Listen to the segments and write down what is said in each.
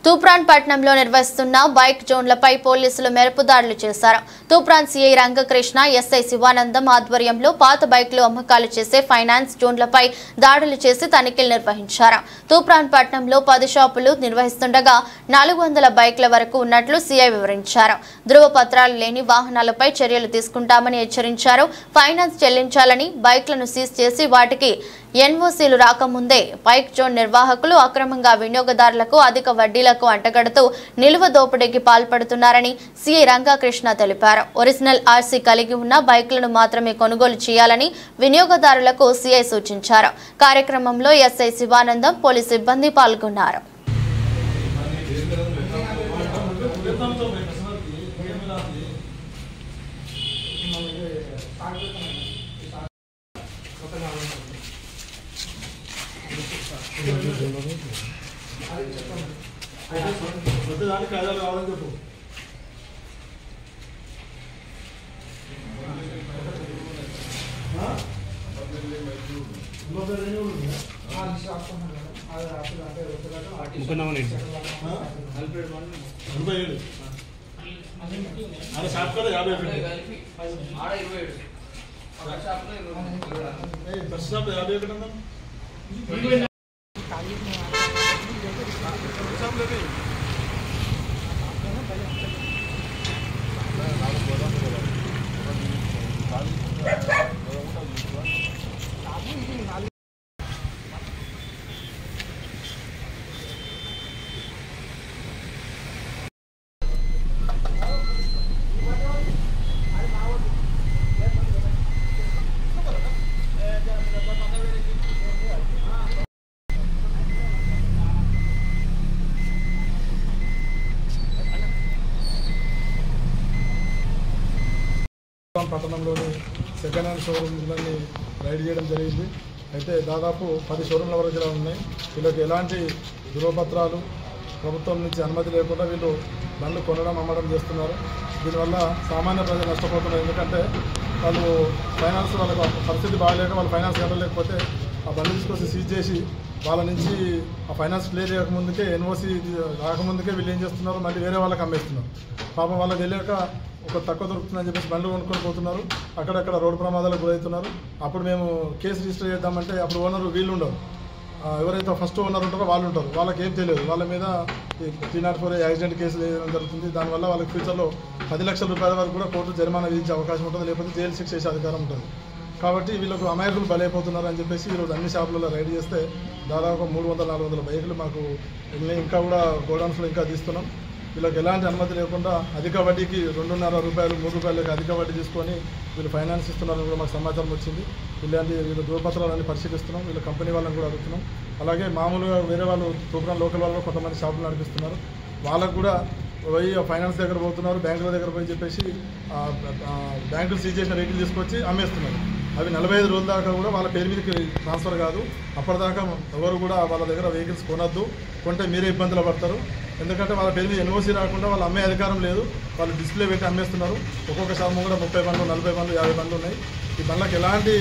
తూప్రాన్ పట్టణంలో నిర్వహిస్తున్న బైక్ జోన్లపై పోలీసులు మెరుపుదాడులు చేశారు. తూప్రాన్ సీఐ రంగకృష్ణ, ఎస్ఐ శివానందం ఆధ్వర్యంలో పాత బైక్లు అమ్మకాలు చేసే ఫైనాన్స్ జోన్లపై దాడులు చేసి తనిఖీలు నిర్వహించారు. తూప్రాన్ పట్టణంలో 10 షాపులు నిర్వహిస్తుండగా 400 బైక్ల వరకు ఉన్నట్లు సీఐ వివరించారు. ధృవపత్రాలు లేని వాహనాలపై చర్యలు తీసుకుంటామని హెచ్చరించారు. ఫైనాన్స్ చెల్లించాలని బైక్లను సీజ్ చేసి వాటికి ఎన్ఓసీలు రాకముందే బైక్ జోన్ నిర్వాహకులు అక్రమంగా వినియోగదారులకు అధిక వడ్డీలకు అంటగడుతూ నిలువ దోపిడీకి పాల్పడుతున్నారని సీఐ రంగకృష్ణ తెలిపారు. ఒరిజినల్ ఆర్సీ కలిగి ఉన్న బైక్లను మాత్రమే కొనుగోలు చేయాలని వినియోగదారులకు సీఐ సూచించారు. కార్యక్రమంలో ఎస్ఐ శివానందం, పోలీసు సిబ్బంది పాల్గొన్నారు. పట్టణంలోని సెకండ్ హ్యాండ్ షోరూమ్లని రైడ్ చేయడం జరిగింది. అయితే దాదాపు 10 షోరూమ్ల వరకు ఇలా ఉన్నాయి. వీళ్ళకి ఎలాంటి ధృవపత్రాలు ప్రభుత్వం నుంచి అనుమతి లేకుండా వీళ్ళు బండ్లు కొనడం, అమ్మడం చేస్తున్నారు. దీనివల్ల సామాన్య ప్రజలు నష్టపోతున్నారు. ఎందుకంటే వాళ్ళు ఫైనాన్స్ వాళ్ళకి పరిస్థితి బాగాలేక వాళ్ళు ఫైనాన్స్ కట్టలేకపోతే ఆ బండ్లు తీసుకొచ్చి సీజ్ చేసి వాళ్ళ నుంచి ఆ ఫైనాన్స్ క్లియర్ చేయకముందుకే, ఎన్ఓసీ రాకముందుకే వీళ్ళు ఏం చేస్తున్నారు, మళ్ళీ వేరే వాళ్ళకి అమ్మేస్తున్నారు. పాపం వాళ్ళకి తెలియక ఒక తక్కువ దొరుకుతుందని చెప్పేసి బండ్లు కొనుక్కొని పోతున్నారు. అక్కడక్కడ రోడ్డు ప్రమాదాలకు గురవుతున్నారు. అప్పుడు మేము కేసు రిజిస్టర్ చేద్దామంటే అప్పుడు ఓనరు వీళ్ళు ఉండరు, ఎవరైతే ఫస్ట్ ఓనర్ ఉంటారో వాళ్ళు ఉంటారు. వాళ్ళకి ఏం తెలియదు. వాళ్ళ మీద 304 యాక్సిడెంట్ కేసు వేయడం జరుగుతుంది. దానివల్ల వాళ్ళకి ఫ్యూచర్లో 10 లక్షల రూపాయల వరకు కూడా కోర్టు జరిమానా విధించే అవకాశం ఉంటుంది, లేకపోతే జైలు శిక్ష చేసే అధికారం ఉంటుంది. కాబట్టి వీళ్ళకు అమాయకులు బలైపోతున్నారు అని చెప్పేసి ఈరోజు అన్ని షాపులలో రైడ్ చేస్తే దాదాపు 300-400 బైకులు మాకు ఇంకా కూడా గోడౌన్స్లో ఇంకా తీస్తున్నాం. వీళ్ళకి ఎలాంటి అనుమతి లేకుండా అధిక వడ్డీకి 2.5 రూపాయలు 3 రూపాయలకి అధిక వడ్డీ తీసుకొని వీళ్ళు ఫైనాన్స్ ఇస్తున్నారని కూడా మాకు సమాచారం వచ్చింది. వీళ్ళ ధృవపత్రాలన్నీ పరిశీలిస్తున్నాం. వీళ్ళ కంపెనీ వాళ్ళని కూడా అడుగుతున్నాం. అలాగే మామూలుగా వేరే వాళ్ళు తూప్రాన్ లోకల్ వాళ్ళు కొంతమంది షాపులు నడిపిస్తున్నారు. వాళ్ళకు కూడా పోయి ఫైనాన్స్ దగ్గర పోతున్నారు, బ్యాంకుల దగ్గర పోయి చెప్పేసి బ్యాంకులు సీజ్ చేసిన వెహికల్ తీసుకొచ్చి అమ్మేస్తున్నారు. అవి 45 రోజుల దాకా కూడా వాళ్ళ పేరు మీదకి ట్రాన్స్ఫర్ కాదు. అప్పటిదాకా ఎవరు కూడా వాళ్ళ దగ్గర వెహికల్స్ కొనొద్దు, కొంటే మీరే ఇబ్బందులు పడతారు. ఎందుకంటే వాళ్ళ పేరు మీద ఎన్ఓసీ రాకుండా వాళ్ళు అమ్మే అధికారం లేదు. వాళ్ళు డిస్ప్లే పెట్టి అమ్మేస్తున్నారు. ఒక్కొక్క షాపు కూడా 30 బండ్లు, 40 బండ్లు, 50 బండ్లు ఉన్నాయి. ఈ బండ్లకు ఎలాంటి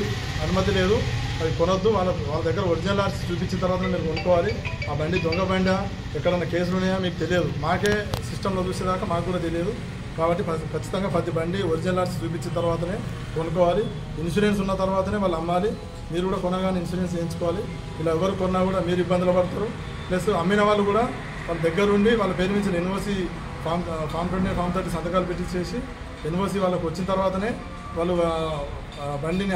అనుమతి లేదు. అవి కొనొద్దు. వాళ్ళ దగ్గర ఒరిజినల్ ఆర్సీ చూపించిన తర్వాత మీరు కొనుక్కోవాలి. ఆ బండి దొంగ బండా, ఎక్కడన్నా కేసులు ఉన్నాయా మీకు తెలియదు. మాకే సిస్టంలో చూసేదాకా మాకు కూడా తెలియదు. కాబట్టి ఖచ్చితంగా ప్రతి బండి ఒరిజినల్ ఆర్సీ చూపించిన తర్వాతనే కొనుక్కోవాలి. ఇన్సూరెన్స్ ఉన్న తర్వాతనే వాళ్ళు అమ్మాలి. మీరు కూడా కొనగానే ఇన్సూరెన్స్ చేయించుకోవాలి. ఇలా ఎవరు కొన్నా కూడా మీరు ఇబ్బందులు పడతారు. ప్లస్ అమ్మిన వాళ్ళు కూడా వాళ్ళ దగ్గర ఉండి వాళ్ళ పేరు నుంచి ఎన్ఓసీ ఫామ్ 20, ఫామ్ 30 సంతకాలు పెట్టించేసి ఎన్ఓసీ వాళ్ళకి వచ్చిన తర్వాతనే వాళ్ళు బండిని